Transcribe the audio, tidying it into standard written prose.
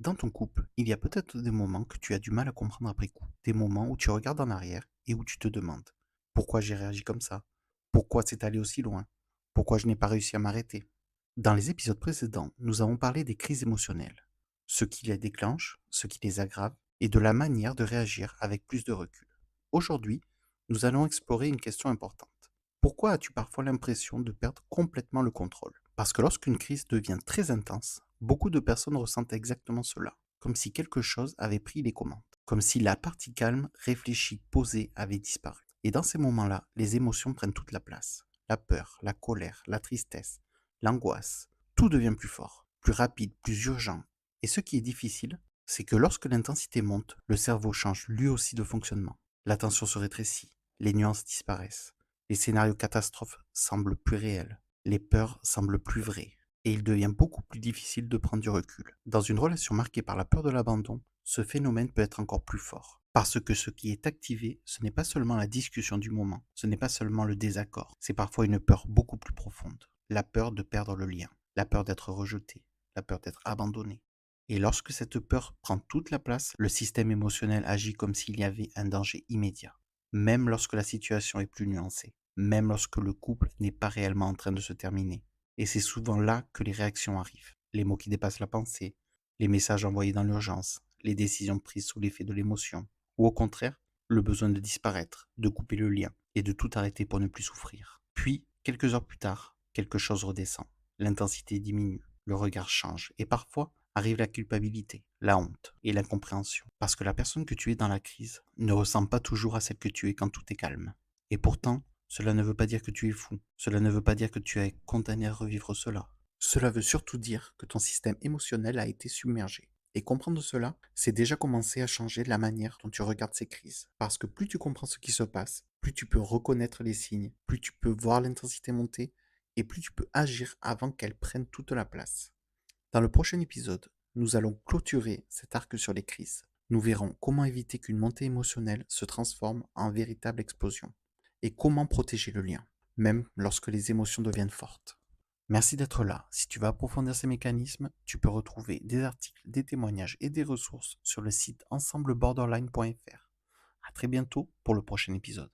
Dans ton couple, il y a peut-être des moments que tu as du mal à comprendre après coup. Des moments où tu regardes en arrière et où tu te demandes pourquoi j'ai réagi comme ça? Pourquoi c'est allé aussi loin? Pourquoi je n'ai pas réussi à m'arrêter? Dans les épisodes précédents, nous avons parlé des crises émotionnelles, ce qui les déclenche, ce qui les aggrave et de la manière de réagir avec plus de recul. Aujourd'hui, nous allons explorer une question importante. Pourquoi as-tu parfois l'impression de perdre complètement le contrôle? Parce que lorsqu'une crise devient très intense, beaucoup de personnes ressentent exactement cela, comme si quelque chose avait pris les commandes, comme si la partie calme, réfléchie, posée avait disparu. Et dans ces moments-là, les émotions prennent toute la place. La peur, la colère, la tristesse, l'angoisse, tout devient plus fort, plus rapide, plus urgent. Et ce qui est difficile, c'est que lorsque l'intensité monte, le cerveau change lui aussi de fonctionnement. L'attention se rétrécit, les nuances disparaissent, les scénarios catastrophes semblent plus réels, les peurs semblent plus vraies, et il devient beaucoup plus difficile de prendre du recul. Dans une relation marquée par la peur de l'abandon, ce phénomène peut être encore plus fort. Parce que ce qui est activé, ce n'est pas seulement la discussion du moment, ce n'est pas seulement le désaccord, c'est parfois une peur beaucoup plus profonde. La peur de perdre le lien, la peur d'être rejeté, la peur d'être abandonné. Et lorsque cette peur prend toute la place, le système émotionnel agit comme s'il y avait un danger immédiat, même lorsque la situation est plus nuancée, même lorsque le couple n'est pas réellement en train de se terminer. Et c'est souvent là que les réactions arrivent. Les mots qui dépassent la pensée, les messages envoyés dans l'urgence, les décisions prises sous l'effet de l'émotion, ou au contraire, le besoin de disparaître, de couper le lien et de tout arrêter pour ne plus souffrir. Puis, quelques heures plus tard, quelque chose redescend. L'intensité diminue, le regard change et parfois arrive la culpabilité, la honte et l'incompréhension. Parce que la personne que tu es dans la crise ne ressemble pas toujours à celle que tu es quand tout est calme. Et pourtant, cela ne veut pas dire que tu es fou. Cela ne veut pas dire que tu es condamné à revivre cela. Cela veut surtout dire que ton système émotionnel a été submergé. Et comprendre cela, c'est déjà commencer à changer la manière dont tu regardes ces crises. Parce que plus tu comprends ce qui se passe, plus tu peux reconnaître les signes, plus tu peux voir l'intensité monter, et plus tu peux agir avant qu'elle prenne toute la place. Dans le prochain épisode, nous allons clôturer cet arc sur les crises. Nous verrons comment éviter qu'une montée émotionnelle se transforme en véritable explosion et comment protéger le lien, même lorsque les émotions deviennent fortes. Merci d'être là. Si tu veux approfondir ces mécanismes, tu peux retrouver des articles, des témoignages et des ressources sur le site ensembleborderline.fr. À très bientôt pour le prochain épisode.